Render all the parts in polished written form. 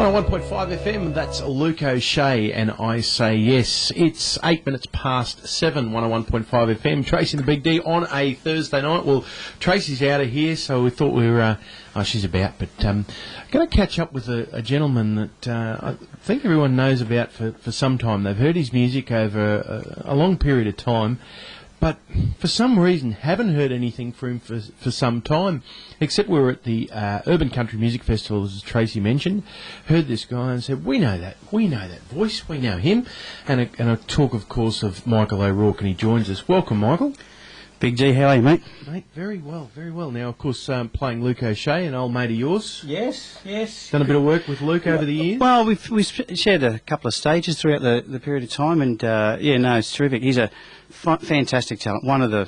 101.5 FM, that's Luke O'Shea, and I say yes. It's 8 minutes past 7, 101.5 FM. Tracy the Big D on a Thursday night. Well, Tracy's out of here, so we thought we were, she's about, but going to catch up with a gentleman that I think everyone knows about for some time. They've heard his music over a long period of time, but for some reason haven't heard anything from him for some time, except we were at the Urban Country Music Festival, as Tracy mentioned, heard this guy and said, we know that voice, we know him, and a talk, of course, of Michael O'Rourke, and he joins us. Welcome, Michael. Big G, how are you, mate? Mate, very well, very well. Now, of course, playing Luke O'Shea, an old mate of yours. Yes. Done a bit of work with Luke over the years? Well, we've shared a couple of stages throughout the period of time, and it's terrific. He's a fantastic talent, one of the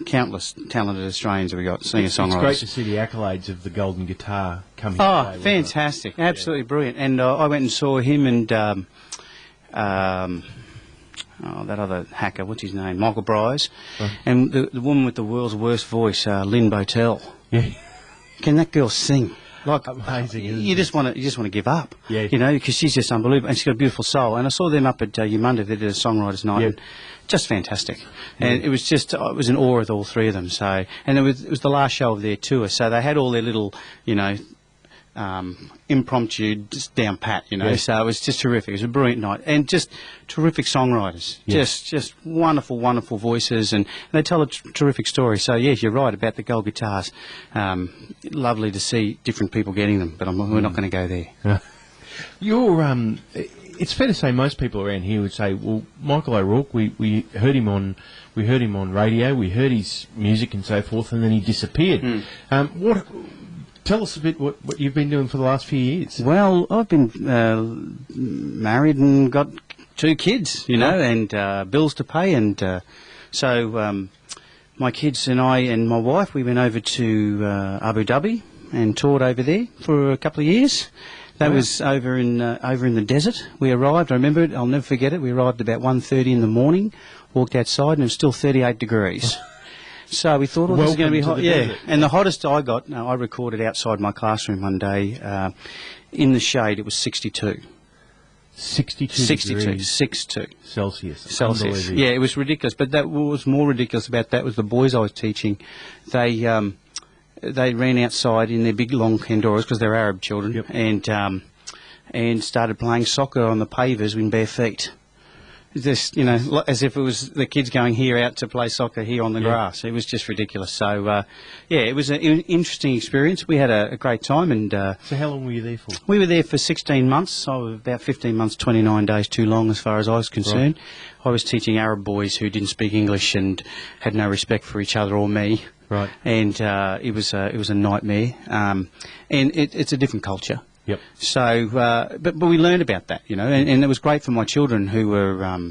countless talented Australians that we got, singer-songwriters. It's great to see the accolades of the golden guitar coming. Oh, fantastic. Absolutely brilliant. And I went and saw him and that other hacker, what's his name? Michael Bryce. And the woman with the world's worst voice, Lynn Botel. Yeah. Can that girl sing? Like, amazing. You just want to give up. Yeah. You know, because she's just unbelievable, and she's got a beautiful soul. And I saw them up at Umunda. They did a songwriters' night. And just fantastic. And it was just, I was in awe with all three of them. So, and it was the last show of their tour. So they had all their little, impromptu, just down pat, so it was just terrific. It was a brilliant night, and just terrific songwriters, just wonderful voices, and they tell a terrific story. So yes, you're right about the gold guitars. Lovely to see different people getting them, but we're not going to go there. It's fair to say most people around here would say, well, Michael O'Rourke, we heard him on radio, we heard his music and so forth, and then he disappeared. Tell us a bit what you've been doing for the last few years. Well, I've been married and got 2 kids, and bills to pay. And so my kids and I and my wife, we went over to Abu Dhabi and toured over there for a couple of years. That was over in the desert. We arrived, I remember it, I'll never forget it, we arrived about 1:30 in the morning, walked outside, and it was still 38 degrees. So we thought, this is going to be hot. Yeah, and the hottest I got, I recorded outside my classroom one day, in the shade, it was 62. 62 degrees. 62. Celsius. Yeah, it was ridiculous. But that what was more ridiculous about that was the boys I was teaching. They ran outside in their big long kandoras, because they're Arab children, and started playing soccer on the pavers in bare feet. Just, as if it was the kids going here out to play soccer here on the grass. It was just ridiculous. So, it was an interesting experience. We had a great time. And so how long were you there for? We were there for 16 months. So about 15 months, 29 days too long as far as I was concerned. Right. I was teaching Arab boys who didn't speak English and had no respect for each other or me. Right. And it was a nightmare. And it's a different culture. Yep. So, but we learned about that, and it was great for my children who were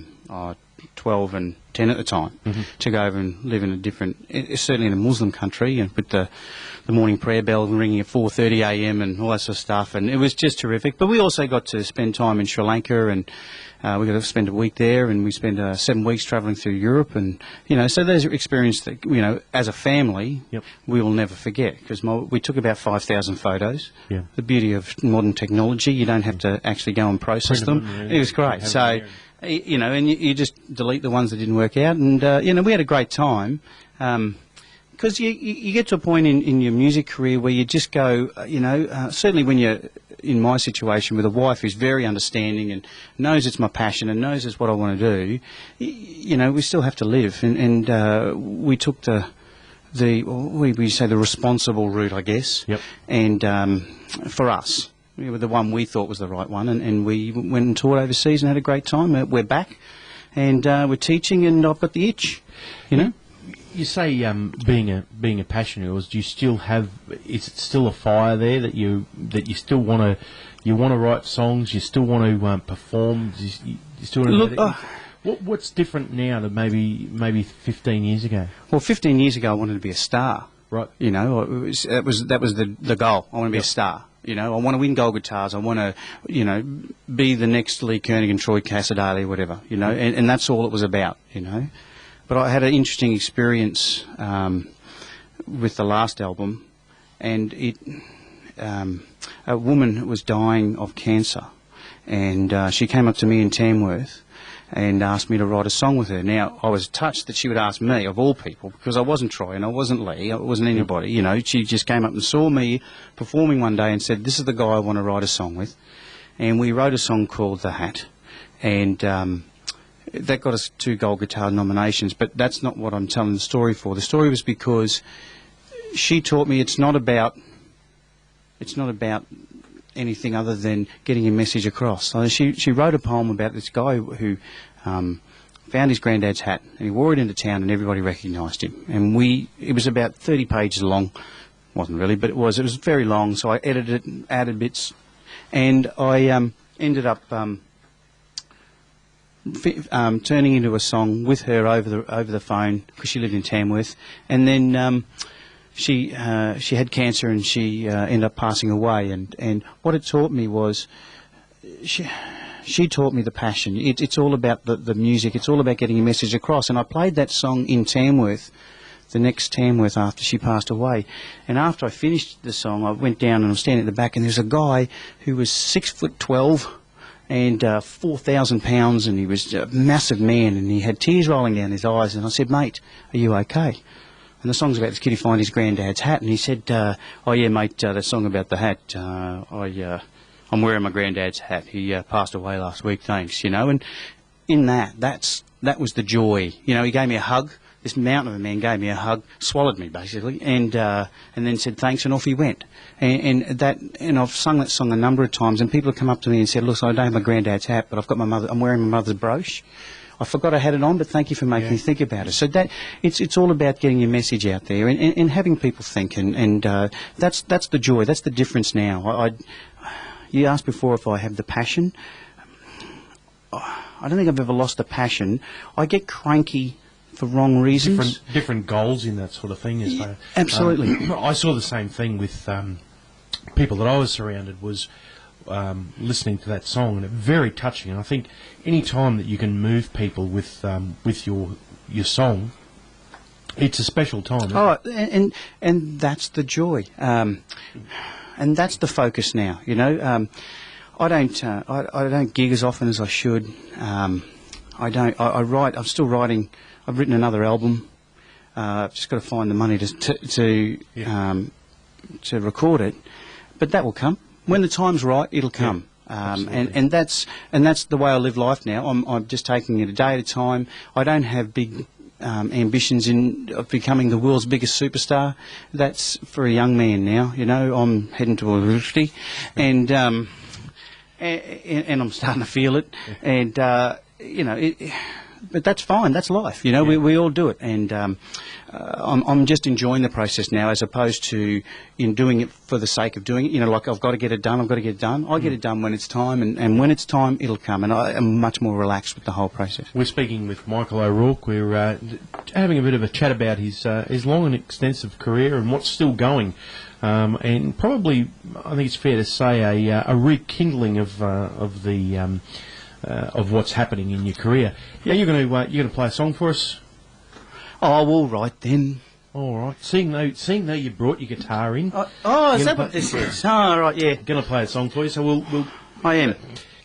12 and 10 at the time to go over and live in a different, certainly in a Muslim country, and with the morning prayer bell ringing at 4:30 a.m. and all that sort of stuff, and it was just terrific. But we also got to spend time in Sri Lanka, and we got to spend a week there, and we spent 7 weeks travelling through Europe, and so those are experiences that as a family we will never forget, because we took about 5,000 photos. Yeah. The beauty of modern technology, you don't have to actually go and process them. It was great. So and you just delete the ones that didn't work out, and we had a great time. Because you get to a point in your music career where you just go, certainly when you're in my situation with a wife who's very understanding and knows it's my passion and knows it's what I want to do, we still have to live. And we took we say the responsible route, I guess. Yep. And for us, we were the one we thought was the right one, and we went and toured overseas and had a great time. We're back, and we're teaching, and I've got the itch, You say being a passion of yours, do you still have? Is it still a fire there that you still want to write songs? You still want to perform? You still want to what's different now to maybe 15 years ago? Well, 15 years ago I wanted to be a star. Right. That was the goal. I want to be a star. I want to win gold guitars. I want to, be the next Lee Koenig and Troy Cassadaly or whatever. And that's all it was about. But I had an interesting experience with the last album, and a woman was dying of cancer, and she came up to me in Tamworth and asked me to write a song with her. Now, I was touched that she would ask me, of all people, because I wasn't Troy and I wasn't Lee, I wasn't anybody, you know. She just came up and saw me performing one day and said, this is the guy I want to write a song with. And we wrote a song called The Hat, and that got us 2 Gold Guitar nominations, but that's not what I'm telling the story for. The story was because she taught me it's not about anything other than getting a message across. So she wrote a poem about this guy who found his granddad's hat, and he wore it into town, and everybody recognised him. And it was about 30 pages long. Wasn't really, but it was very long, so I edited it, added bits, and I ended up turning into a song with her over the phone, because she lived in Tamworth. And then she had cancer, and she ended up passing away. And what it taught me was she taught me the passion. It's all about the music. It's all about getting a message across. And I played that song in Tamworth, the next Tamworth, after she passed away. And after I finished the song, I went down and I was standing at the back, and there was a guy who was 6'12" and 4,000 pounds, and he was a massive man, and he had tears rolling down his eyes. And I said, mate, are you okay? And the song's about this kid who found his granddad's hat, and he said, oh yeah, mate, that song about the hat, I'm wearing my granddad's hat. He passed away last week, thanks, you know. And in that was the joy. You know, he gave me a hug. This mountain of a man gave me a hug, swallowed me basically, and then said thanks, and off he went. And I've sung that song a number of times, and people have come up to me and said, look, I don't have my granddad's hat, but I'm wearing my mother's brooch. I forgot I had it on, but thank you for making me think about it. So it's all about getting your message out there and having people think, and that's the joy. That's the difference now. You asked before if I have the passion. I don't think I've ever lost the passion. I get cranky for wrong reasons. Different goals in that sort of thing. Yeah, absolutely. I saw the same thing with people that I was surrounded, was listening to that song, and it's very touching. And I think any time that you can move people with your song, it's a special time. Oh, and that's the joy, and that's the focus now. You know, I don't gig as often as I should. I write. I'm still writing. I've written another album. I've just got to find the money to record it, but that will come when the time's right. It'll come. And that's the way I live life now. I'm just taking it a day at a time. I don't have big ambitions of becoming the world's biggest superstar. That's for a young man now. You know, I'm heading towards 50, and I'm starting to feel it. And you know, but that's fine. That's life. You know, we all do it, and I'm just enjoying the process now, as opposed to in doing it for the sake of doing it. You know, like I've got to get it done. I've got to get it done. I get it done when it's time, and when it's time, it'll come. And I am much more relaxed with the whole process. We're speaking with Michael O'Rourke. We're having a bit of a chat about his long and extensive career and what's still going. And probably, I think it's fair to say, a rekindling of what's happening in your career. Yeah, you're going to play a song for us. Oh, all right then. All right. Seeing though you brought your guitar in. Is that what this is? Oh, right, yeah. Going to play a song for you, so we'll. I am.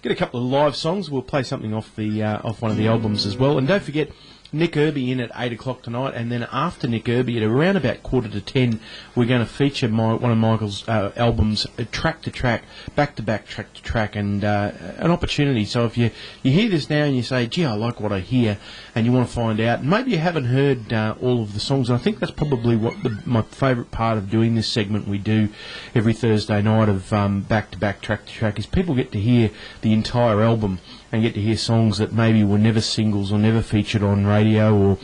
Get a couple of live songs. We'll play something off off one of the albums as well, and don't forget, Nick Irby in at 8 o'clock tonight, and then after Nick Irby at around about 9:45, we're going to feature one of Michael's albums, track to track, back to back, track to track, and an opportunity. So if you hear this now and you say, gee, I like what I hear, and you want to find out, and maybe you haven't heard all of the songs, and I think that's probably what my favourite part of doing this segment we do every Thursday night of back to back, track to track, is people get to hear the entire album and get to hear songs that maybe were never singles or never featured on radio or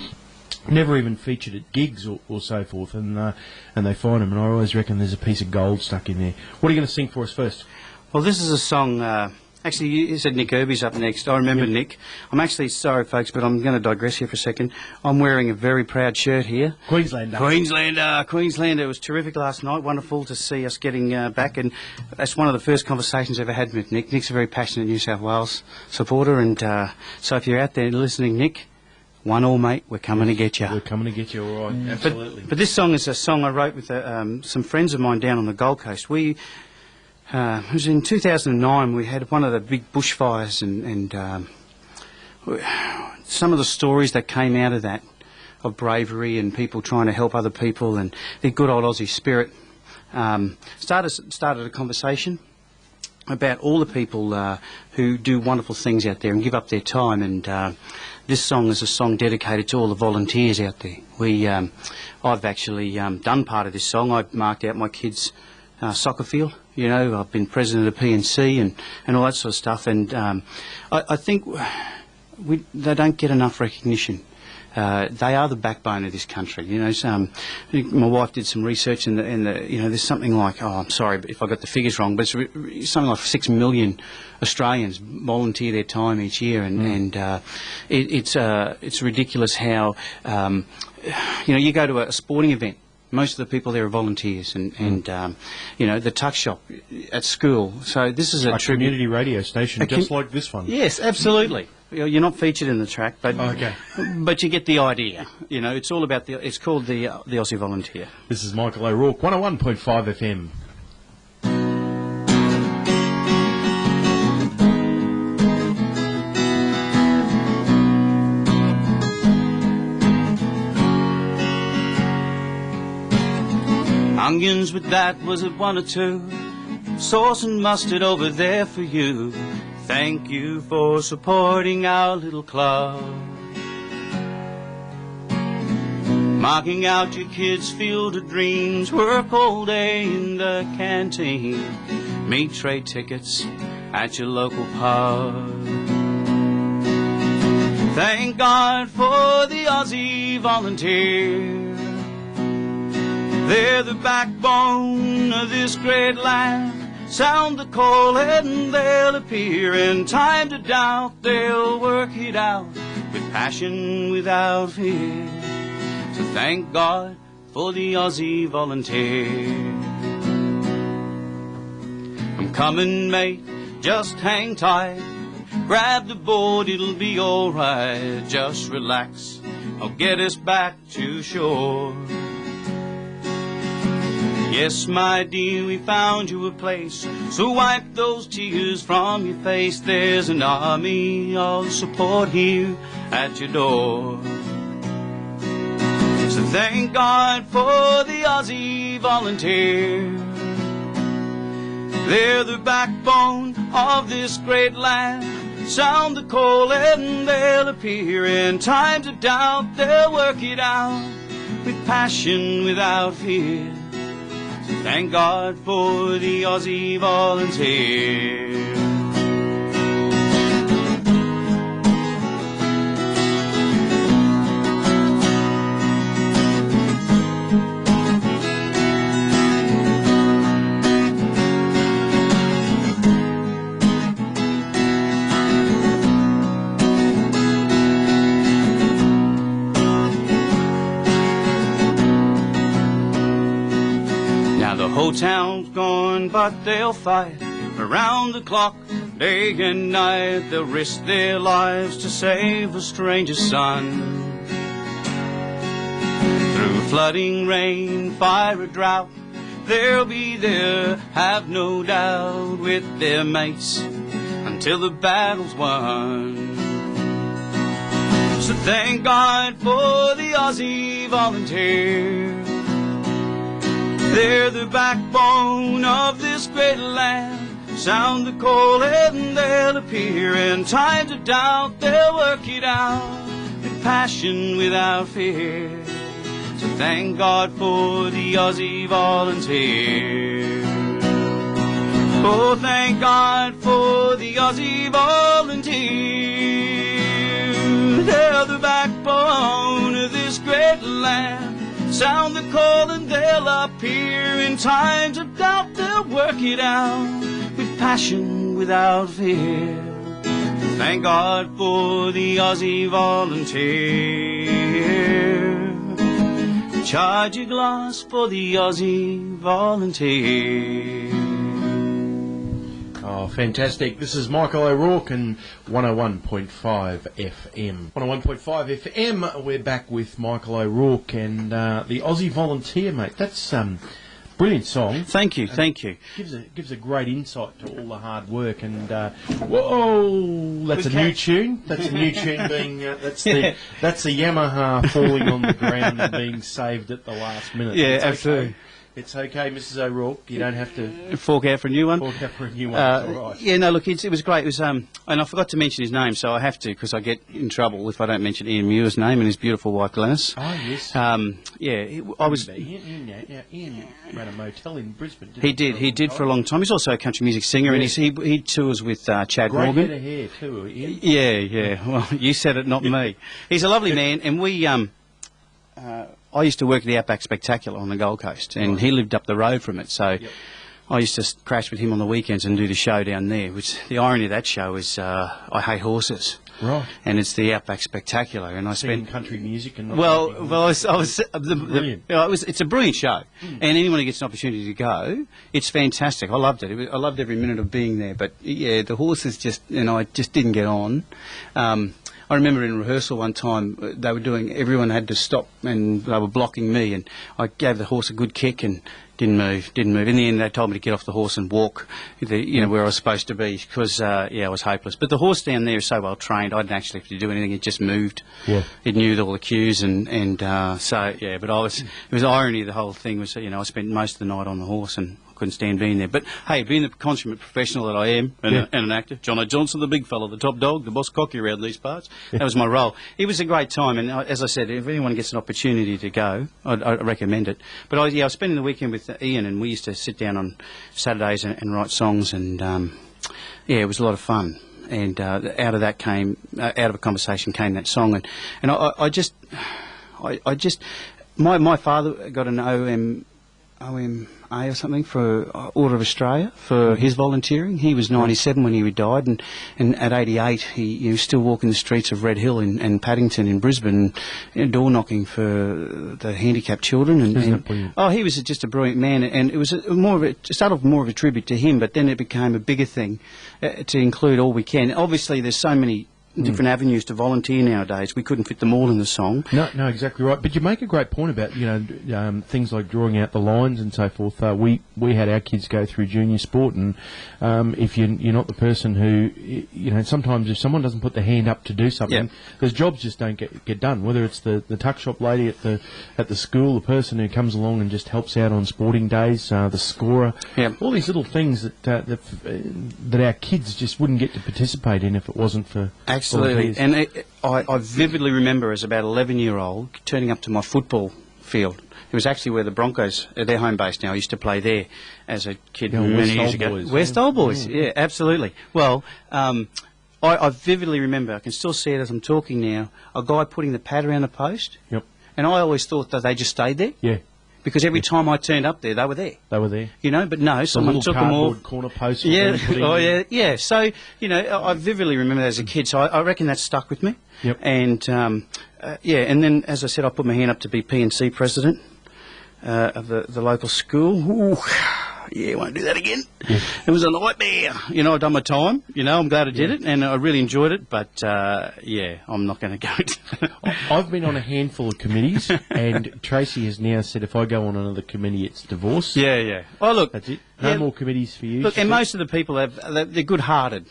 never even featured at gigs or so forth, and they find them, and I always reckon there's a piece of gold stuck in there. What are you going to sing for us first? Well, this is a song, actually you said Nick Irby's up next. I remember Nick. I'm actually sorry, folks, but I'm going to digress here for a second. I'm wearing a very proud shirt here. Queenslander. It was terrific last night. Wonderful to see us getting back, and that's one of the first conversations I ever had with Nick. Nick's a very passionate New South Wales supporter, and so if you're out there listening, Nick, One all, mate, we're coming to get you. We're coming to get you, all right. Absolutely. But this song is a song I wrote with some friends of mine down on the Gold Coast. It was in 2009. We had one of the big bushfires, and some of the stories that came out of that, of bravery and people trying to help other people and the good old Aussie spirit, started a conversation about all the people who do wonderful things out there and give up their time. And this song is a song dedicated to all the volunteers out there. I've actually done part of this song. I marked out my kids' soccer field. You know, I've been president of PNC and all that sort of stuff. And I think they don't get enough recognition. They are the backbone of this country. You know, my wife did some research, and you know, there's something like, I'm sorry if I got the figures wrong, but it's something like 6 million Australians volunteer their time each year, and it's ridiculous how you know, you go to a sporting event. Most of the people there are volunteers, and you know, the tuck shop at school. So this is a community radio station, just like this one. Yes, absolutely. You're not featured in the track, but but you get the idea. You know, it's all about it's called the Aussie Volunteer. This is Michael O'Rourke, 101.5 FM. Onions with that, was it 1 or 2? Sauce and mustard over there for you. Thank you for supporting our little club. Marking out your kids' field of dreams. Work all day in the canteen. Meet trade tickets at your local pub. Thank God for the Aussie Volunteer. They're the backbone of this great land. Sound the call and they'll appear. In time to doubt, they'll work it out with passion, without fear. So thank God for the Aussie Volunteer. I'm coming, mate, just hang tight. Grab the board, it'll be alright. Just relax, I'll get us back to shore. Yes, my dear, we found you a place, so wipe those tears from your face. There's an army of support here at your door. So thank God for the Aussie Volunteer. They're the backbone of this great land. Sound the call and they'll appear. In times of doubt, they'll work it out with passion, without fear. Thank God for the Aussie Volunteer. The whole town's gone, but they'll fight around the clock, day and night. They'll risk their lives to save a stranger's son. Through flooding rain, fire, or drought, they'll be there, have no doubt, with their mates until the battle's won. So thank God for the Aussie Volunteer. They're the backbone of this great land. Sound the call and they'll appear. In times of doubt, they'll work it out with passion, without fear. So thank God for the Aussie Volunteer. Oh, thank God for the Aussie Volunteer. They're the backbone of this great land. Sound the call and they'll appear. In times of doubt, they'll work it out with passion, without fear. Thank God for the Aussie Volunteer. Charge your glass for the Aussie Volunteer. Oh, Oh, fantastic. This is Michael O'Rourke and 101.5 FM. 101.5 FM, we're back with Michael O'Rourke and the Aussie Volunteer, mate. That's brilliant song. Thank you, thank you. Gives a great insight to all the hard work and whoa, that's a new tune. That's a new tune being that's the Yamaha falling on the ground and being saved at the last minute. Yeah, it's absolutely. Okay. It's okay, Mrs. O'Rourke. You don't have to fork out for a new one. Fork out for a new one. It's all right. Yeah, no, look, it was great. It was, and I forgot to mention his name, so I have to because I get in trouble if I don't mention Ian Muir's name and his beautiful wife Glenys. Oh yes. I was. Ian ran a motel in Brisbane. He did for a long time. He's also a country music singer, and he tours with Chad Great Morgan. Head of hair too, Ian. Yeah. Well, you said it, not me. He's a lovely man, and we. I used to work at the Outback Spectacular on the Gold Coast, and he lived up the road from it. So I used to crash with him on the weekends and do the show down there. Which the irony of that show is, I hate horses. Right. And it's the Outback Spectacular, and I spent country music and brilliant. It's a brilliant show, and anyone who gets an opportunity to go, it's fantastic. I loved it. I loved every minute of being there. But yeah, the horses I just didn't get on. I remember in rehearsal one time everyone had to stop and they were blocking me, and I gave the horse a good kick and didn't move. In the end, they told me to get off the horse and walk, where I was supposed to be because, I was hopeless. But the horse down there is so well trained, I didn't actually have to do anything. It just moved. Yeah. It knew all the cues but it was irony. The whole thing was, I spent most of the night on the horse and couldn't stand being there. But hey, being the consummate professional that I am and an actor, Jono Johnson, the big fella, the top dog, the boss cocky around these parts, that was my role. It was a great time, and as I said, if anyone gets an opportunity to go, I'd recommend it. But I was spending the weekend with Ian, and we used to sit down on Saturdays and write songs, and it was a lot of fun. And out of that out of a conversation came that song, and I just my father got an OMA or something for Order of Australia for his volunteering. He was 97 when he died, and at 88 he was still walking the streets of Red Hill and Paddington in Brisbane, door knocking for the handicapped children. He was just a brilliant man, and it was started off more of a tribute to him, but then it became a bigger thing to include all we can. Obviously, there's so many different avenues to volunteer nowadays. We couldn't fit them all in the song. No, exactly right. But you make a great point about things like drawing out the lines and so forth. We had our kids go through junior sport, and if you're not the person who sometimes if someone doesn't put their hand up to do something, those jobs just don't get done. Whether it's the tuck shop lady at the school, the person who comes along and just helps out on sporting days, the scorer, all these little things that our kids just wouldn't get to participate in if it wasn't for. Absolutely, and I vividly remember as about 11-year-old turning up to my football field. It was actually where the Broncos, their home base now, I used to play there as a kid many years ago. West Old Boys, yeah, absolutely. Well, I vividly remember, I can still see it as I'm talking now, a guy putting the pad around the post. Yep. And I always thought that they just stayed there. Yeah. Because every time I turned up there, they were there. They were there. But no, someone took them all. Corner posts. Yeah, yeah. So, I vividly remember that as a kid, so I reckon that stuck with me. Yep. And, and then, as I said, I put my hand up to be P&C president of the local school. Ooh, won't do that again. Yeah. It was a nightmare. I'd done my time. I'm glad I did it, and I really enjoyed it, but, I'm not going to go. I've been on a handful of committees, and Tracy has now said if I go on another committee, it's divorce. Yeah. Well, look. That's it. No more committees for you. Look, and most of the people, they're good-hearted,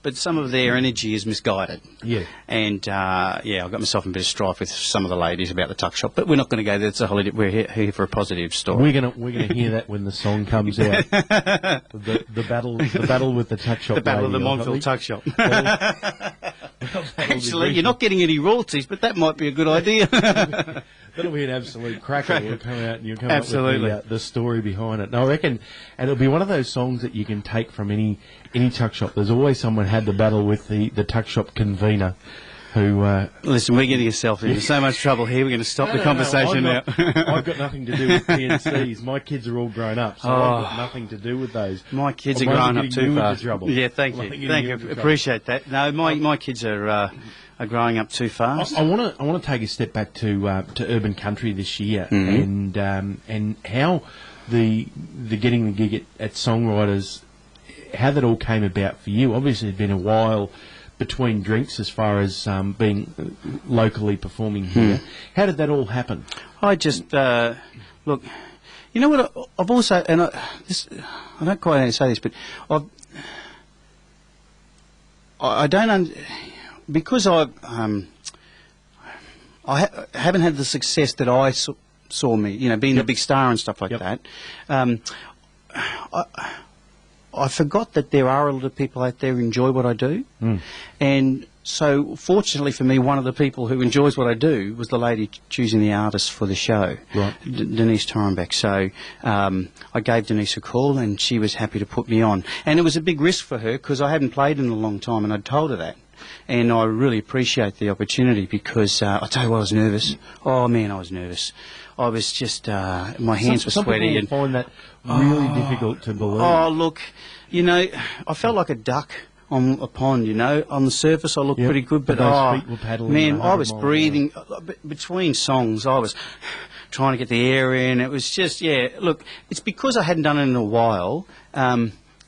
but some of their energy is misguided. Yeah. And, I got myself in a bit of strife with some of the ladies about the tuck shop, but we're not going to go there. It's a holiday. We're here for a positive story. We're gonna hear that when the song comes out. the battle with the tuck shop. The battle of the Montville tuck shop. Actually, you're not getting any royalties, but that might be a good idea. That'll be an absolute cracker. You'll come out and you'll come Absolutely. up with the story behind it. And I reckon, and it'll be one of those songs that you can take from any tuck shop. There's always someone had the battle with the tuck shop convener. Who? Listen, we're getting ourselves into so much trouble here. We're going to stop the conversation now. I've got nothing to do with PNCs. My kids are all grown up, so I've got nothing to do with those. My kids are grown up too fast. Yeah, thank you. Appreciate that. No, my kids are growing up too fast. I want to take a step back to urban country this year, and how the getting the gig at Songwriters how that all came about for you. Obviously, it'd been a while between drinks as far as being locally performing here. How did that all happen? I just look. You know what? I've also, and I don't quite know how to say this, but I don't because haven't had the success that I saw me, you know, being the big star and stuff like that. I forgot that there are a lot of people out there who enjoy what I do, and so fortunately for me, one of the people who enjoys what I do was the lady choosing the artist for the show, Denise Torrenbeck. So I gave Denise a call, and she was happy to put me on. And it was a big risk for her because I hadn't played in a long time, and I'd told her that. And I really appreciate the opportunity because I tell you what, I was nervous. Oh man, I was nervous. I was just my hands were sweaty. And find that really difficult to believe. Oh look, you know, I felt like a duck on a pond. You know, on the surface I looked pretty good, but those feet were paddling, man, I was breathing between songs. I was trying to get the air in. It was just Look, it's because I hadn't done it in a while.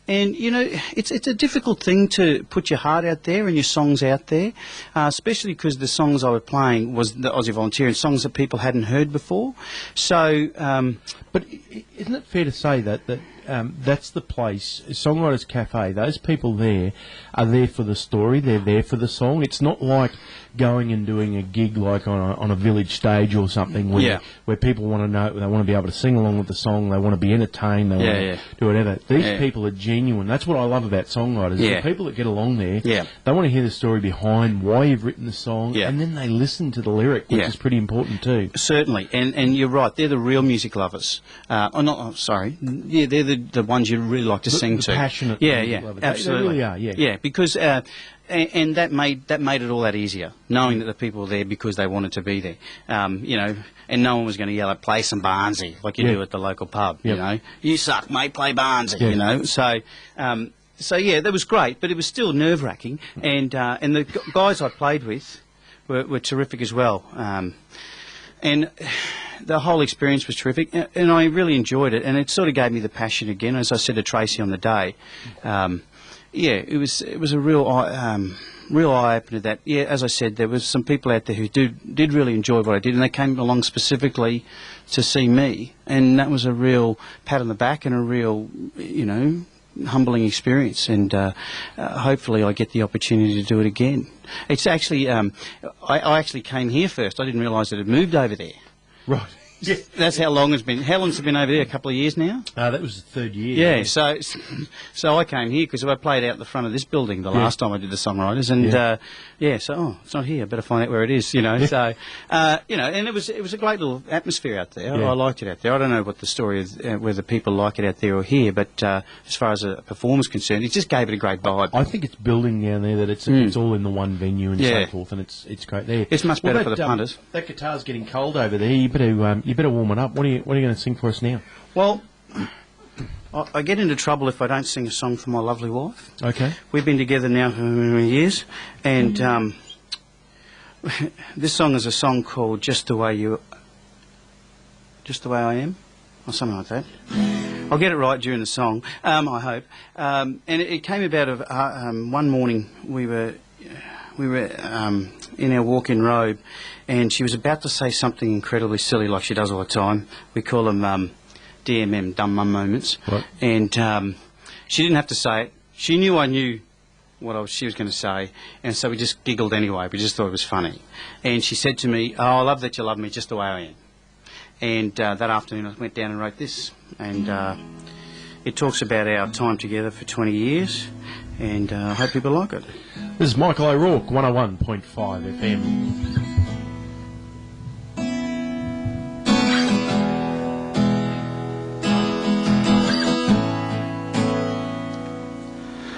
And, you know, it's a difficult thing to put your heart out there and your songs out there, especially because the songs I was playing was the Aussie Volunteer and songs that people hadn't heard before. So, but isn't it fair to say that that's the place, Songwriters Cafe, those people there are there for the story, they're there for the song. It's not like going and doing a gig like on a village stage or something where people want to know, they want to be able to sing along with the song, they want to be entertained, they want to do whatever. These people are genuine. That's what I love about songwriters. The people that get along there, they want to hear the story behind why you've written the song, and then they listen to the lyric, which is pretty important too. Certainly, and you're right, they're the real music lovers. They're the ones you really like to sing to. Passionate. Absolutely. They really are, because and that made it all that easier, knowing that the people were there because they wanted to be there. You know, and no one was going to yell, "Play some Barnsley," like you do at the local pub. You know, "You suck, mate. Play Barnsley." You know, so that was great, but it was still nerve-wracking. And the guys I played with were terrific as well. And the whole experience was terrific, and I really enjoyed it. And it sort of gave me the passion again, as I said to Tracy on the day. It was a real eye opener. That as I said, there was some people out there who did really enjoy what I did, and they came along specifically to see me, and that was a real pat on the back and a real, you know, humbling experience. And hopefully I get the opportunity to do it again. It's actually I actually came here first. I didn't realise that it had moved over there. Right. Yeah. That's how long it's been. How long's it been over there? A couple of years now? That was the third year. Yeah, so I came here because I played out the front of this building the last time I did the Songwriters, and it's not here. I better find out where it is, you know. So, you know, and it was a great little atmosphere out there. I liked it out there. I don't know what the story is, whether people like it out there or here, but as far as a performance concerned, it just gave it a great vibe. I think it's building down there that it's all in the one venue and so forth, and it's great there. It's much better for the punters. That guitar's getting cold over there. You better warm it up. What are you going to sing for us now? Well, I get into trouble if I don't sing a song for my lovely wife. Okay. We've been together now for many years, and this song is a song called "Just the Way I Am," or something like that. I'll get it right during the song, I hope. And it came about of one morning we were in our walk-in robe, and she was about to say something incredibly silly like she does all the time. We call them DMM, dumb mum moments. Right. And she didn't have to say it. She knew I knew what she was going to say, and so we just giggled anyway. We just thought it was funny. And she said to me, "Oh, I love that you love me just the way I am." And that afternoon I went down and wrote this, and it talks about our time together for 20 years, and I hope people like it. This is Michael O'Rourke, 101.5 FM.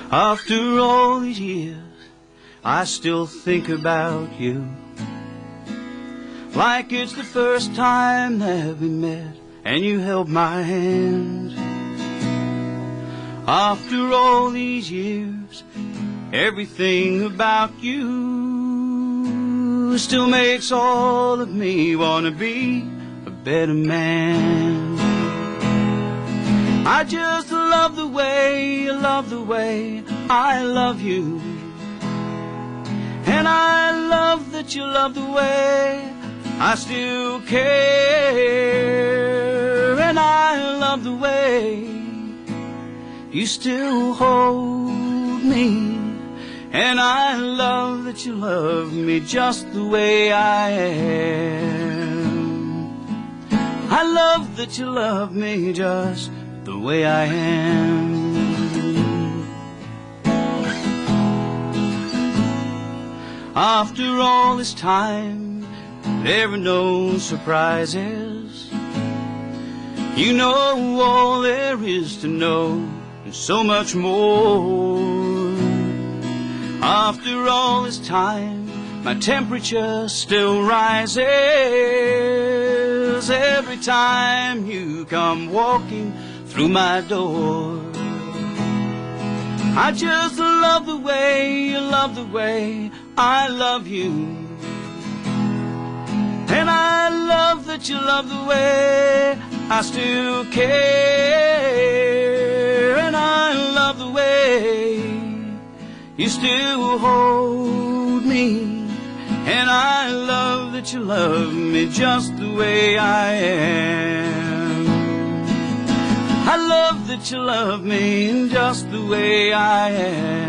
After all these years, I still think about you, like it's the first time that we met and you held my hand. After all these years, everything about you still makes all of me want to be a better man. I just love the way you love the way I love you. And I love that you love the way I still care. And I love the way you still hold me. And I love that you love me just the way I am. I love that you love me just the way I am. After all this time, there are no surprises. You know all there is to know, and so much more. After all this time, my temperature still rises every time you come walking through my door. I just love the way you love the way I love you. And I love that you love the way I still care. And I love the way you still hold me. And I love that you love me just the way I am. I love that you love me just the way I am.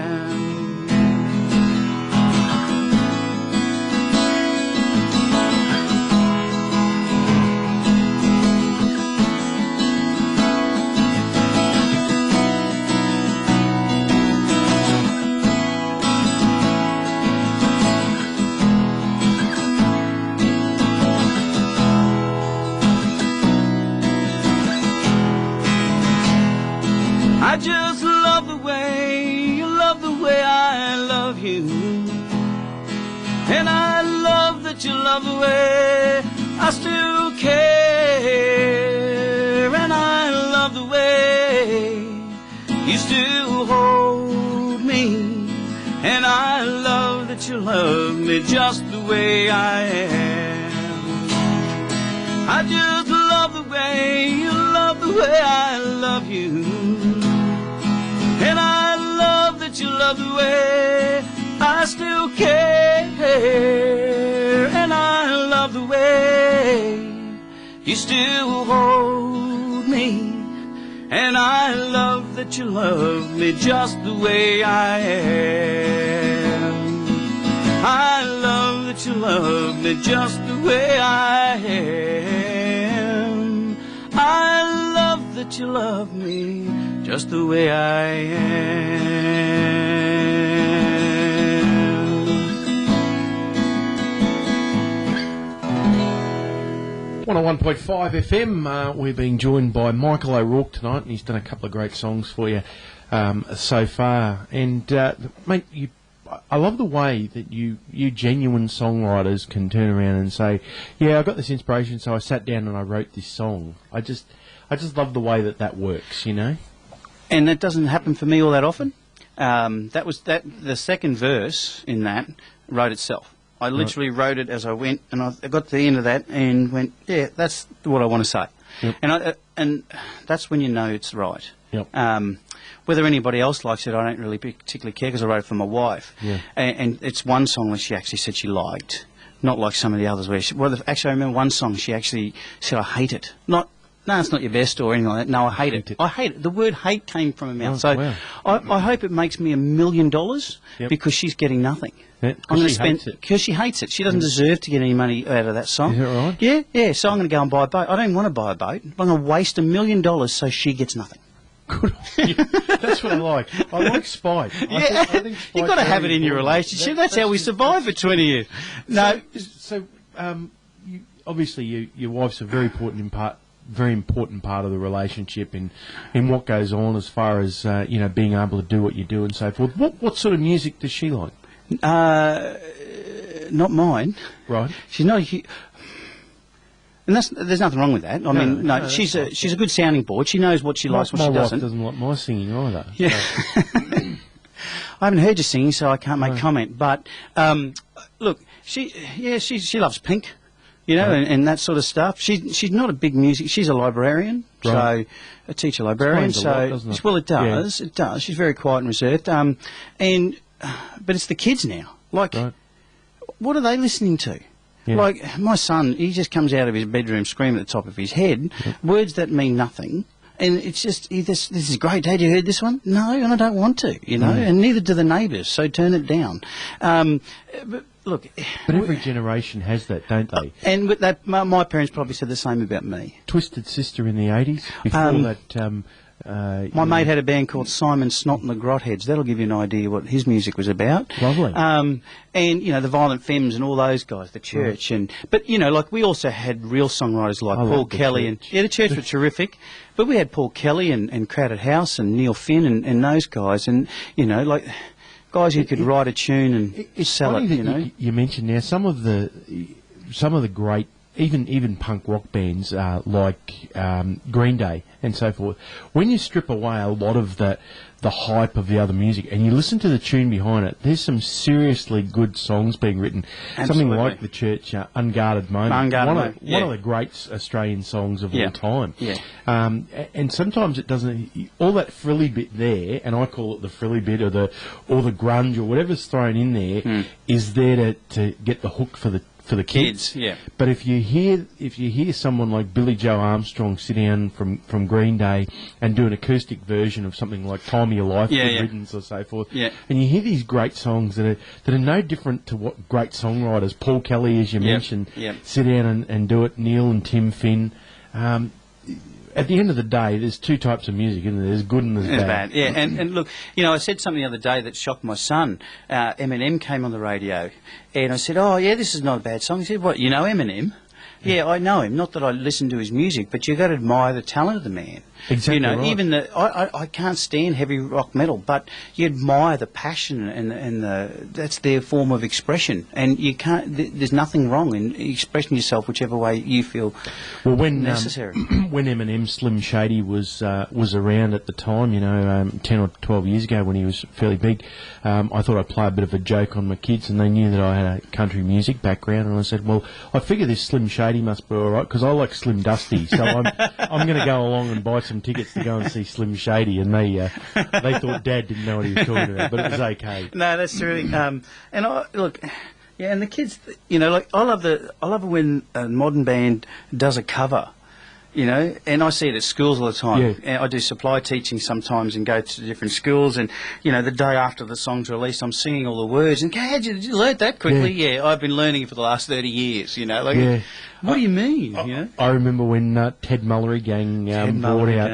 I just love the way you love the way I love you. And I love that you love the way I still care. And I love the way you still hold me. And I love that you love me just the way I am. I just love the way you love the way I love you. And I love that you love the way I still care. And I love the way you still hold me. And I love that you love me just the way I am. I love that you love me just the way I am. I love that you love me just the way I am. 101.5 FM. We're being joined by Michael O'Rourke tonight, and he's done a couple of great songs for you so far. And mate, I love the way that you genuine songwriters can turn around and say, "Yeah, I got this inspiration, so I sat down and I wrote this song." I just love the way that works, you know. And that doesn't happen for me all that often. The second verse in that wrote itself. I literally wrote it as I went, and I got to the end of that and went, yeah, that's what I want to say. Yep. And that's when you know it's right. Yep. Whether anybody else likes it, I don't really particularly care because I wrote it for my wife. Yeah. And it's one song that she actually said she liked, not like some of the others where actually I remember one song she actually said, I hate it. No, it's not your best or anything like that. No, I hate it. I hate it. The word hate came from her mouth. Wow. I hope it makes me $1 million because she's getting nothing. Yeah, I'm going to spend because she hates it. She doesn't deserve to get any money out of that song. Is that right? Yeah. So I'm going to go and buy a boat. I don't want to buy a boat. I'm going to waste $1 million so she gets nothing. Good. That's what I like. I like spite. Yeah, you've got to have it in your relationship. That's how we survived for 20 years. No, obviously your wife's a very important part of the relationship in what goes on as far as being able to do what you do and so forth. What sort of music does she like? Not mine. Right. She's not. And there's nothing wrong with that. I mean, she's a good sounding board. She knows what she likes, what she doesn't. My wife doesn't like my singing either. Yeah. So. I haven't heard you singing, so I can't make comment. But look, she loves Pink. you know, and that sort of stuff. She's not a big music. She's a librarian, so a teacher librarian. Explains a lot, doesn't it? Well, it does. It does. She's very quiet and reserved. But it's the kids now. Like, what are they listening to? Yeah. Like my son, he just comes out of his bedroom screaming at the top of his head, words that mean nothing. And it's just, this is great, Dad, you heard this one? No, and I don't want to, you know, and neither do the neighbours, so turn it down. But look... But every generation has that, don't they? And with that, my parents probably said the same about me. Twisted Sister in the 80s, before that... my mate had a band called Simon Snot and the Grotheads. That'll give you an idea what his music was about. Lovely. And, you know, the Violent Femmes and all those guys, the Church. But, you know, like we also had real songwriters like Paul Kelly. The Church were terrific. But we had Paul Kelly and Crowded House and Neil Finn and those guys. And, you know, like guys who could write a tune and sell it, you know. You mentioned now some of the great, even punk rock bands like Green Day and so forth. When you strip away a lot of the hype of the other music and you listen to the tune behind it, there's some seriously good songs being written. Absolutely. Something like the Church, Unguarded Moment. One of the great Australian songs of all time. Yeah. And sometimes it doesn't, all that frilly bit there, and I call it the frilly bit or the grunge or whatever's thrown in there, is there to get the hook for the kids. Yeah. But if you hear someone like Billy Joe Armstrong sit down from Green Day and do an acoustic version of something like Time of Your Life, Good Riddance or so forth, and you hear these great songs that are no different to what great songwriters, Paul Kelly, as you mentioned, sit down and do it, Neil and Tim Finn. At the end of the day, there's two types of music, isn't there? There's good and there's bad. Yeah, and look, you know, I said something the other day that shocked my son. Eminem came on the radio, and I said, oh, yeah, this is not a bad song. He said, what, you know Eminem? Yeah, I know him. Not that I listen to his music, but you've got to admire the talent of the man. Exactly. You know, right. even I can't stand heavy rock metal, but you admire the passion and that's their form of expression, and you can't. There's nothing wrong in expressing yourself whichever way you feel necessary. When Eminem Slim Shady was around at the time, you know, 10 or 12 years ago when he was fairly big, I thought I'd play a bit of a joke on my kids, and they knew that I had a country music background, and I said, well, I figure this Slim Shady must be all right because I like Slim Dusty, so I'm going to go along and buy some tickets to go and see Slim Shady, and they thought Dad didn't know what he was talking about, but it was okay. No, that's terrific. And look, yeah, and the kids, you know, like I love it when a modern band does a cover. You know, and I see it at schools all the time. Yeah. And I do supply teaching sometimes and go to different schools, and, you know, the day after the song's released, I'm singing all the words, and, did you learn that quickly? Yeah, I've been learning it for the last 30 years, you know. Like, what do you mean, you know? I remember when Ted Mullery Gang brought out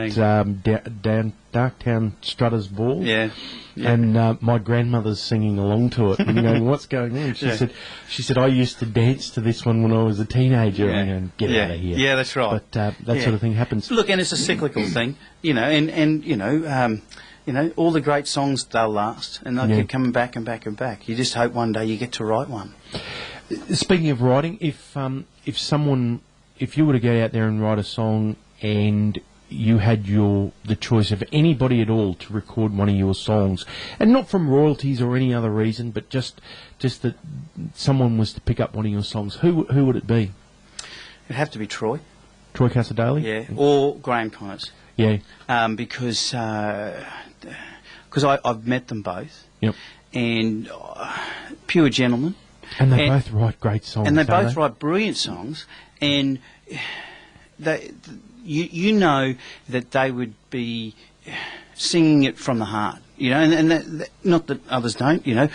Darktown Strutters Ball. Yeah. And my grandmother's singing along to it and going, what's going on? She said, I used to dance to this one when I was a teenager. And I'm going, get out of here. Yeah, that's right. But that sort of thing happens. Look, and it's a cyclical thing, you know, and you know, all the great songs, they'll last, and they'll keep coming back and back and back. You just hope one day you get to write one. Speaking of writing, if you were to go out there and write a song and you had the choice of anybody at all to record one of your songs, and not from royalties or any other reason, but just that someone was to pick up one of your songs, who would it be? It'd have to be Troy. Troy Cassar-Daley? Yeah, or Graham Connors. Yeah. Because I've met them both. Yep. And pure gentlemen. And they both write great songs. And they both write brilliant songs, and you know that they would be singing it from the heart, you know, and that, not that others don't, you know,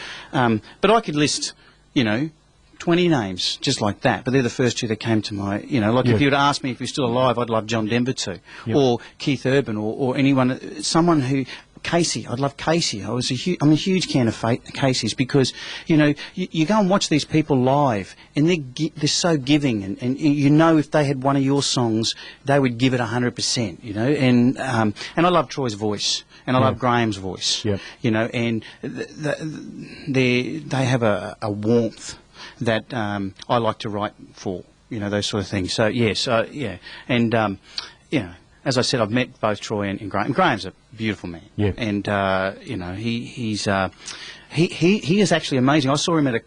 but I could list, you know, 20 names just like that, but they're the first two that came to my, you know, like if you were to ask me if you're still alive, I'd love John Denver too, or Keith Urban, or anyone, someone who, Casey, I'd love Casey. I'm a huge fan of Casey's because, you know, you go and watch these people live and they're so giving, and you know if they had one of your songs, they would give it 100%, you know, and I love Troy's voice. And I love Graham's voice, you know, and they have a warmth that I like to write for, you know, those sort of things. So, yes, and, you know, as I said, I've met both Troy and Graham. Graham's a beautiful man. Yeah. And, you know, he is actually amazing. I saw him at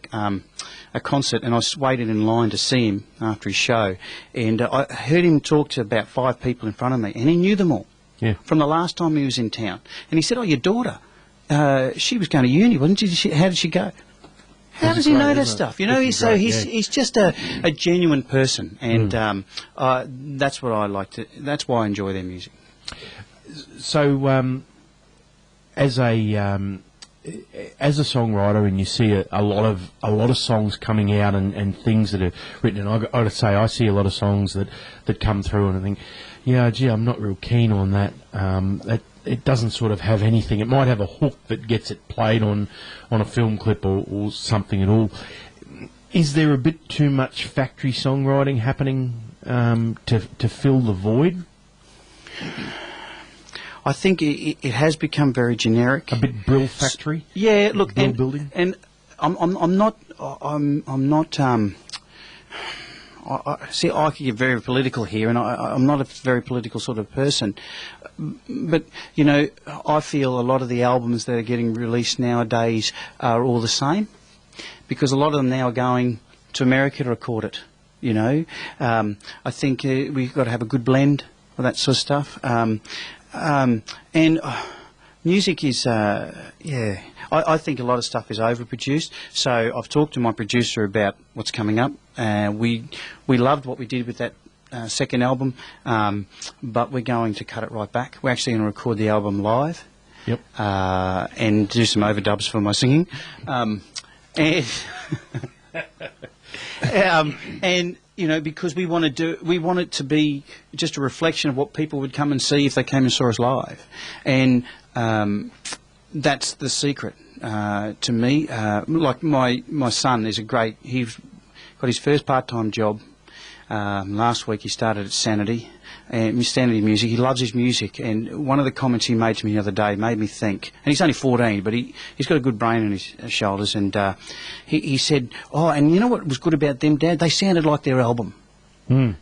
a concert, and I waited in line to see him after his show. And I heard him talk to about 5 people in front of me, and he knew them all. Yeah. From the last time he was in town. And he said, "Oh, your daughter, she was going to uni, wasn't she? How did she go?" How does he know that stuff? You know, he's just a genuine person, and that's what I like to. That's why I enjoy their music. So, as a songwriter, and you see a lot of songs coming out and things that are written, and I got to say, I see a lot of songs that come through, and I think, yeah, gee, I'm not real keen on that. It doesn't sort of have anything. It might have a hook that gets it played on a film clip or something at all. Is there a bit too much factory songwriting happening to fill the void? I think it has become very generic. A bit Brill factory. Yeah, look, Brill building. And I'm not. See, I could get very political here, and I'm not a very political sort of person. But, you know, I feel a lot of the albums that are getting released nowadays are all the same, because a lot of them now are going to America to record it, you know. I think we've got to have a good blend of that sort of stuff. And music is, I think a lot of stuff is overproduced. So I've talked to my producer about what's coming up. We loved what we did with that second album, but we're going to cut it right back. We're actually going to record the album live. Yep. And do some overdubs for my singing. And you know, because we want it to be just a reflection of what people would come and see if they came and saw us live, and that's the secret to me. Like my son is he's got his first part-time job. Last week he started at Sanity Music. He loves his music, and one of the comments he made to me the other day made me think, and he's only 14, but he's got a good brain on his shoulders, and he said, "Oh, and you know what was good about them, Dad? They sounded like their album."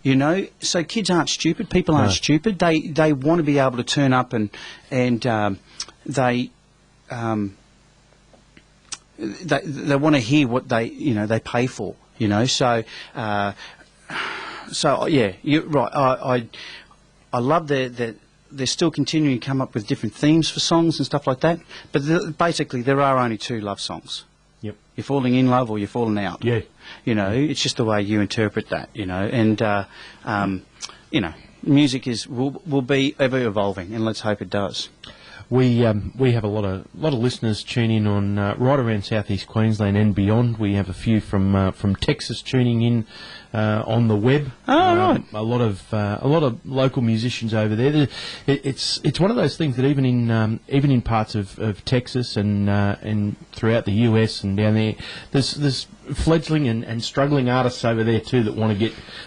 You know, so kids aren't stupid, people aren't stupid. They want to be able to turn up and they want to hear what they pay for, you know. So yeah, you're right. I love that they're still continuing to come up with different themes for songs and stuff like that. But basically, there are only 2 love songs. Yep. You're falling in love or you're falling out. Yeah. You know, it's just the way you interpret that. You know, and you know, music will be ever evolving, and let's hope it does. We have a lot of listeners tune in on right around southeast Queensland and beyond. We have a few from Texas tuning in on the web. Oh, right. A lot of local musicians over there. It's one of those things that even in parts of Texas and throughout the US and down there, there's fledgling and struggling artists over there too that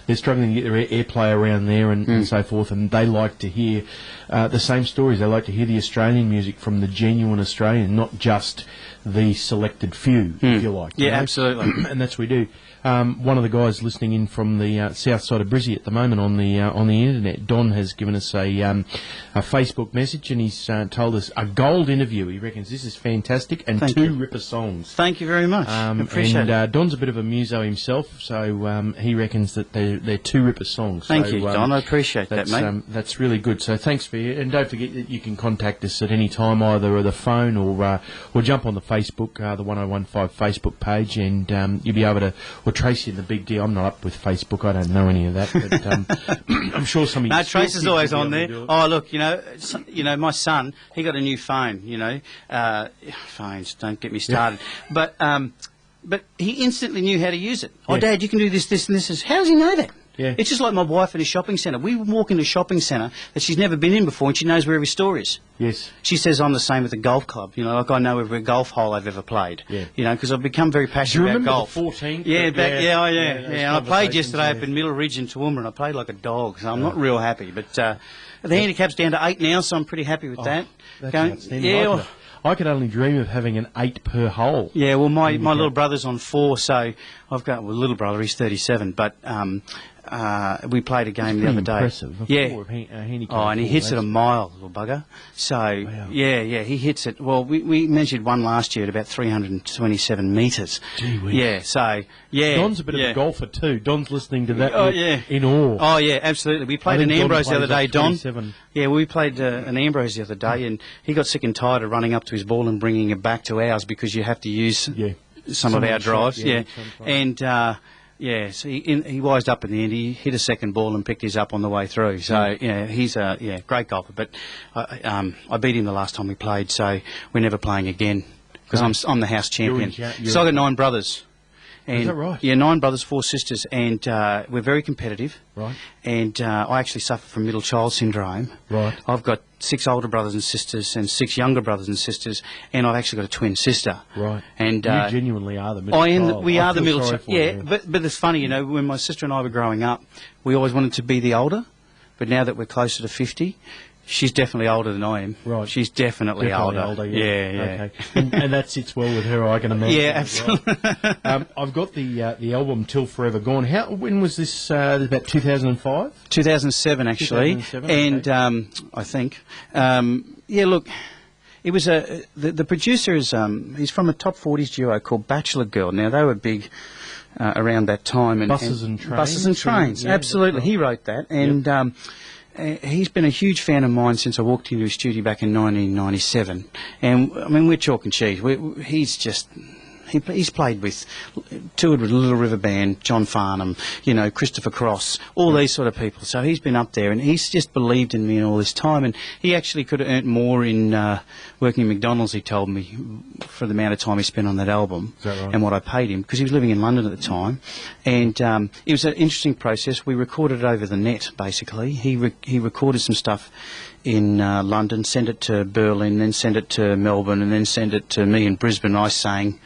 they're struggling to get their airplay around there and so forth, and they like to hear the same stories. They like to hear the Australian music from the genuine Australian, not just the selected few, if you like. Yeah, you know? absolutely. And that's what we do. One of the guys listening in from the south side of Brizzy at the moment on the internet, Don, has given us a Facebook message, and he's told us a gold interview. He reckons this is fantastic, and Thank 2 you. ripper songs. Thank you very much. Appreciate it. Don's a bit of a muso himself, so he reckons that they're 2 ripper songs. Thank you, Don. I appreciate that, mate. That's really good. So thanks for you, and don't forget that you can contact us at any time, either the phone or jump on the Facebook, the 1015 Facebook page, and you'll be able to. Or Tracy the Big D. I'm not up with Facebook. I don't know any of that, but I'm sure some of you. No, Tracy's always on there. Oh, look, you know, my son, he got a new phone. You know, phones. Don't get me started. But he instantly knew how to use it. Oh, Dad, you can do this, this, and this. How does he know that? Yeah. It's just like my wife in a shopping centre. We walk into a shopping centre that she's never been in before, and she knows where every store is. Yes. She says I'm the same with the golf club. You know, like I know every golf hole I've ever played. Yeah. You know, because I've become very passionate about golf. Do you remember the 14th? Yeah. And I played yesterday up in Middle Ridge in Toowoomba, and I played like a dog, so I'm not real happy. But the handicap's down to 8 now, so I'm pretty happy with that. That's outstanding. I could only dream of having an 8 per hole. Yeah, well, my little brother's on 4, so I've got little brother. He's 37, but we played a game the other day. Impressive. And he hits it a mile, little bugger. So, wow. he hits it. Well, we measured one last year at about 327 metres. Gee whiz. Yeah, so, yeah. Don's a bit of a golfer too. Don's listening to that in awe. Oh, yeah, absolutely. We played an Ambrose the other day, Don. 27. Yeah, we played an Ambrose the other day, and he got sick and tired of running up to his ball and bringing it back to ours because you have to use some of our drives. So he wised up in the end. He hit a second ball and picked his up on the way through. So, he's a great golfer. But I beat him the last time we played, so we're never playing again because I'm the house champion. So I got 9 brothers. And, is that right? Yeah, 9 brothers, 4 sisters, and we're very competitive. Right. And I actually suffer from middle child syndrome. Right. I've got 6 older brothers and sisters and 6 younger brothers and sisters, and I've actually got a twin sister. Right. And you genuinely are the middle child. We are the middle child. Yeah, but it's funny, when my sister and I were growing up, we always wanted to be the older, but now that we're closer to 50, she's definitely older than I am. Right. She's definitely older. Yeah. Okay. and that sits well with her, I can imagine. Yeah, absolutely. Right. I've got the album Till Forever Gone. When was this? About 2005? 2007, actually. 2007, and I think, look, it was the producer is he's from a top 40s duo called Bachelor Girl. Now they were big around that time. And Buses and Trains. Buses and Trains. Absolutely, he wrote that, and. He's been a huge fan of mine since I walked into his studio back in 1997. And, I mean, we're chalk and cheese. He's played with, toured with Little River Band, John Farnham, Christopher Cross, all these sort of people. So he's been up there, and he's just believed in me in all this time. And he actually could have earned more in working at McDonald's, he told me, for the amount of time he spent on that album. Is that right? And what I paid him, because he was living in London at the time. And it was an interesting process. We recorded it over the net, basically. He recorded some stuff in London, sent it to Berlin, then sent it to Melbourne, and then sent it to me in Brisbane. I sang.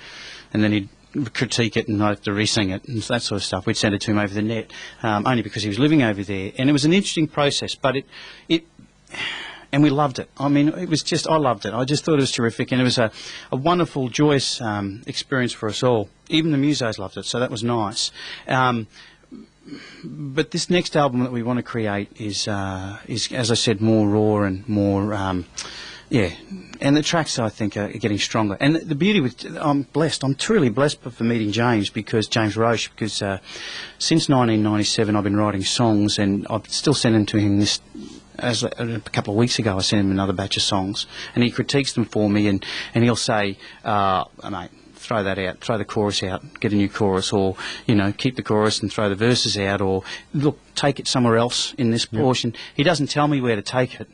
And then he'd critique it and I'd have to re-sing it and that sort of stuff. We'd send it to him over the net, only because he was living over there. And it was an interesting process, but and we loved it. I mean, it was just, I loved it. I just thought it was terrific, and it was a wonderful, joyous experience for us all. Even the musos loved it, so that was nice. But this next album that we want to create is, as I said, more raw and more... and the tracks, I think, are getting stronger. And the beauty with... I'm truly blessed for meeting James Roche, because since 1997 I've been writing songs, and I've still sent them to him a couple of weeks ago. I sent him another batch of songs, and he critiques them for me, and he'll say, mate, throw that out, throw the chorus out, get a new chorus, or, keep the chorus and throw the verses out, or, look, take it somewhere else in this portion. He doesn't tell me where to take it.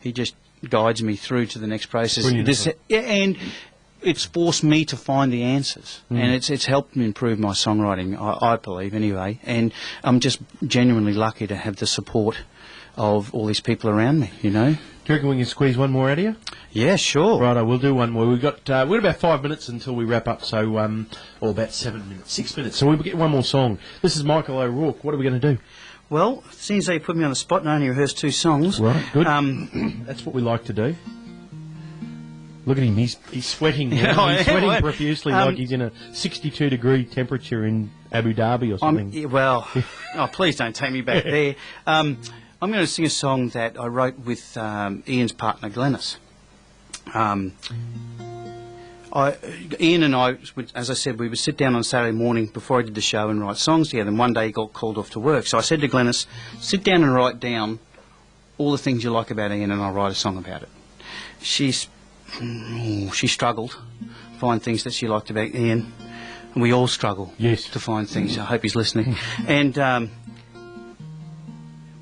He just guides me through to the next process. And it's forced me to find the answers, and it's helped me improve my songwriting, I believe, anyway. And I'm just genuinely lucky to have the support of all these people around me, Do you reckon we can squeeze one more out of you? Yeah, sure. Right, we'll do one more. We've got about 5 minutes until we wrap up, so or about 7 minutes, 6 minutes. So we'll get one more song. This is Michael O'Rourke. What are we going to do? Well, since they put me on the spot and only rehearsed 2 songs... Right, good. That's what we like to do. Look at him, he's sweating now. He's sweating profusely like he's in a 62-degree temperature in Abu Dhabi or something. Please don't take me back there. I'm going to sing a song that I wrote with Ian's partner, Glennis. Ian and I, as I said, we would sit down on Saturday morning before I did the show and write songs together, and one day he got called off to work. So I said to Glennis, sit down and write down all the things you like about Ian, and I'll write a song about it. She struggled to find things that she liked about Ian, and we all struggle to find things. I hope he's listening. And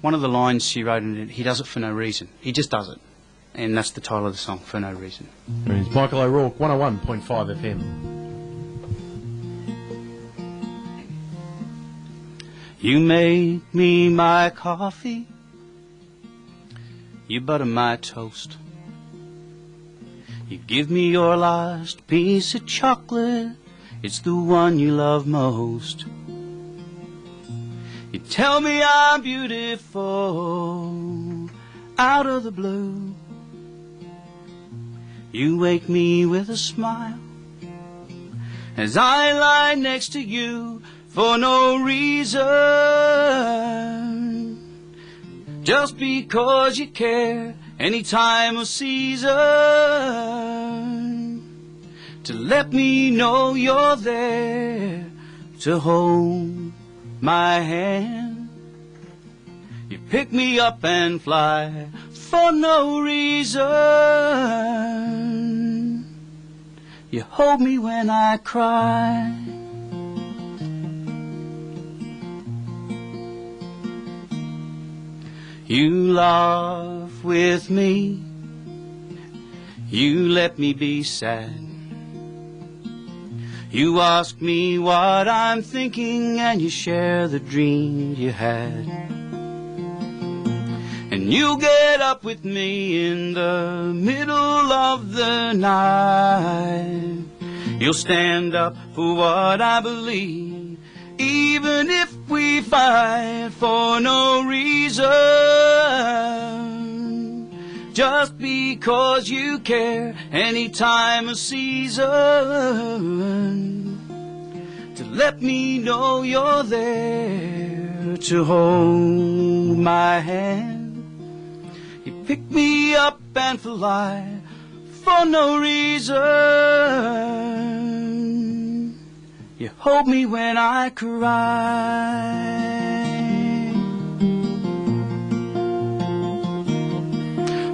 one of the lines she wrote in it, he does it for no reason. He just does it. And that's the title of the song, For No Reason. It's Michael O'Rourke, 101.5 FM. You make me my coffee, you butter my toast, you give me your last piece of chocolate, it's the one you love most. You tell me I'm beautiful out of the blue. You wake me with a smile as I lie next to you. for no reason, just because you care, any time or season, to let me know you're there, to hold my hand. You pick me up and fly for no reason. You hold me when I cry. You laugh with me, you let me be sad. You ask me what I'm thinking, and you share the dreams you had. And you get up with me in the middle of the night. You'll stand up for what I believe, even if we fight for no reason, just because you care, any time or season, to let me know you're there, to hold my hand. You pick me up and fly for no reason. You hold me when I cry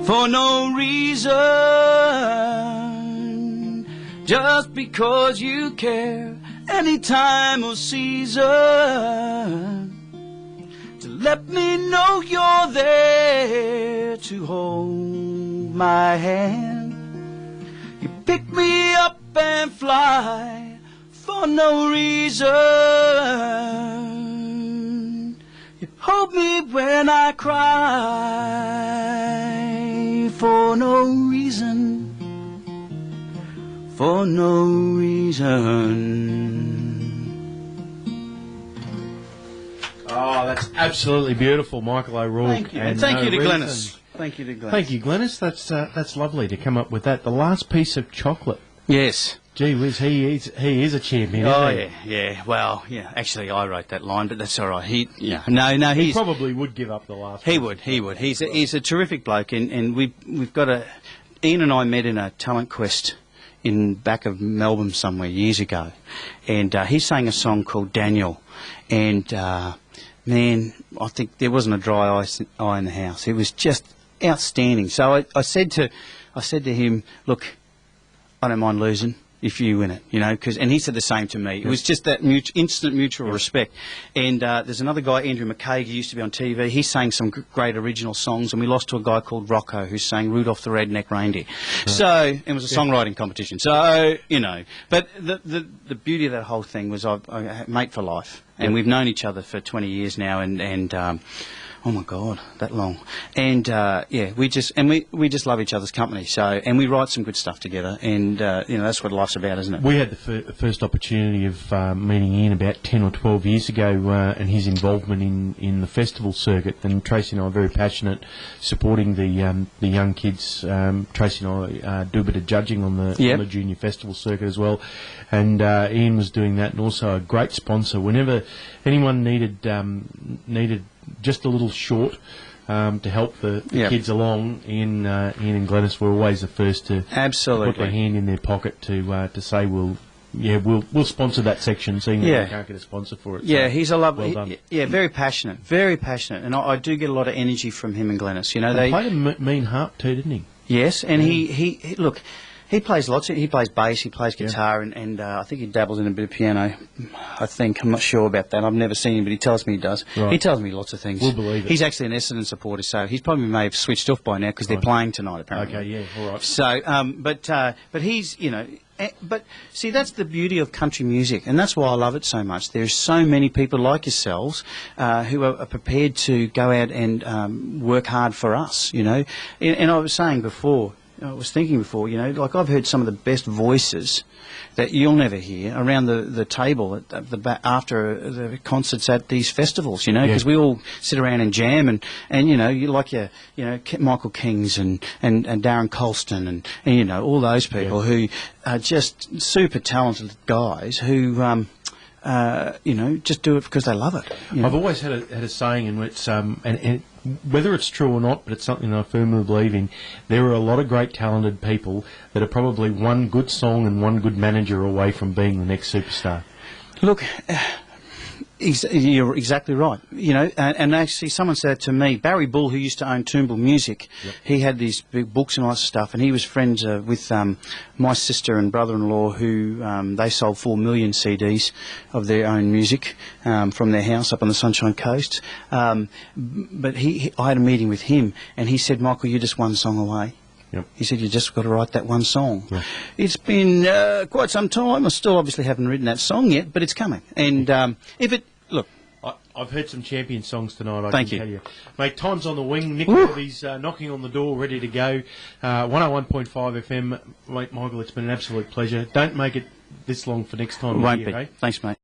for no reason, just because you care, any time or season, to let me know you're there, to hold my hand. You pick me up and fly for no reason. You hold me when I cry for no reason, for no reason. Oh, that's absolutely beautiful, Michael O'Rourke. Thank you. And thank you to reason. Glenys. Thank you to Glenys. Thank you, Glenys. That's lovely to come up with that. The last piece of chocolate. Yes. Gee whiz, he is a champion. Oh isn't he? yeah. Well, yeah. Actually, I wrote that line, but that's all right. He He probably would give up the last. He would. He's a terrific bloke, and we've got a. Ian and I met in a talent quest in back of Melbourne somewhere years ago, and he sang a song called Daniel, and man, I think there wasn't a dry eye in the house. It was just outstanding. So I said to him, look, I don't mind losing if you win it, and he said the same to me. It was just that instant mutual respect. And there's another guy, Andrew McCaig, who used to be on TV. He sang some great original songs, and we lost to a guy called Rocco, who sang Rudolph the Red-Necked Reindeer. Right. So it was a songwriting competition. So, but the beauty of that whole thing was I mate for life. And we've known each other for 20 years now, and oh my God, that long. And we just love each other's company. So, and we write some good stuff together, and that's what life's about, isn't it? We had the first opportunity of meeting Ian about 10 or 12 years ago, and his involvement in the festival circuit. And Tracy and I are very passionate, supporting the young kids. Tracy and I do a bit of judging on the junior festival circuit as well. And Ian was doing that, and also a great sponsor. Whenever anyone needed just a little short to help the kids along, Ian and Glenys were always the first to put their hand in their pocket to say we'll sponsor that section, seeing that we can't get a sponsor for it. Yeah, so he's a lovely, well done. very passionate, and I do get a lot of energy from him and Glenys. They played a mean harp too, didn't he? Yes, and he look. He plays he plays bass, he plays guitar, and I think he dabbles in a bit of piano. I'm not sure about that. I've never seen him, but he tells me he does. Right. He tells me lots of things. We'll believe it. He's actually an Essendon supporter, so he's probably may have switched off by now because they're playing tonight, apparently. Okay, yeah, all right. So, but he's, but see, that's the beauty of country music, and that's why I love it so much. There's so many people like yourselves who are prepared to go out and work hard for us, And I was saying before, I was thinking before, like I've heard some of the best voices that you'll never hear around the table at the after the concerts at these festivals, because we all sit around and jam and you like your Michael Kings and Darren Colston and all those people who are just super talented guys who just do it because they love it. I've always had a saying, and it's and whether it's true or not, but it's something I firmly believe in. There are a lot of great, talented people that are probably one good song and one good manager away from being the next superstar. Look, you're exactly right. And actually someone said to me, Barry Bull, who used to own Toombul Music, he had these big books and all that stuff, and he was friends with my sister and brother-in-law who they sold 4 million CDs of their own music from their house up on the Sunshine Coast. But I had a meeting with him, and he said, Michael, you're just one song away. Yep. He said, you just got to write that one song. Yeah. It's been quite some time. I still obviously haven't written that song yet, but it's coming. And look, I've heard some champion songs tonight, I Thank can you. tell you. Mate, time's on the wing. Nick Woo. Levy's knocking on the door, ready to go. 101.5 FM. Mate, Michael, it's been an absolute pleasure. Don't make it this long for next time. Won't here, be. eh? Thanks, mate.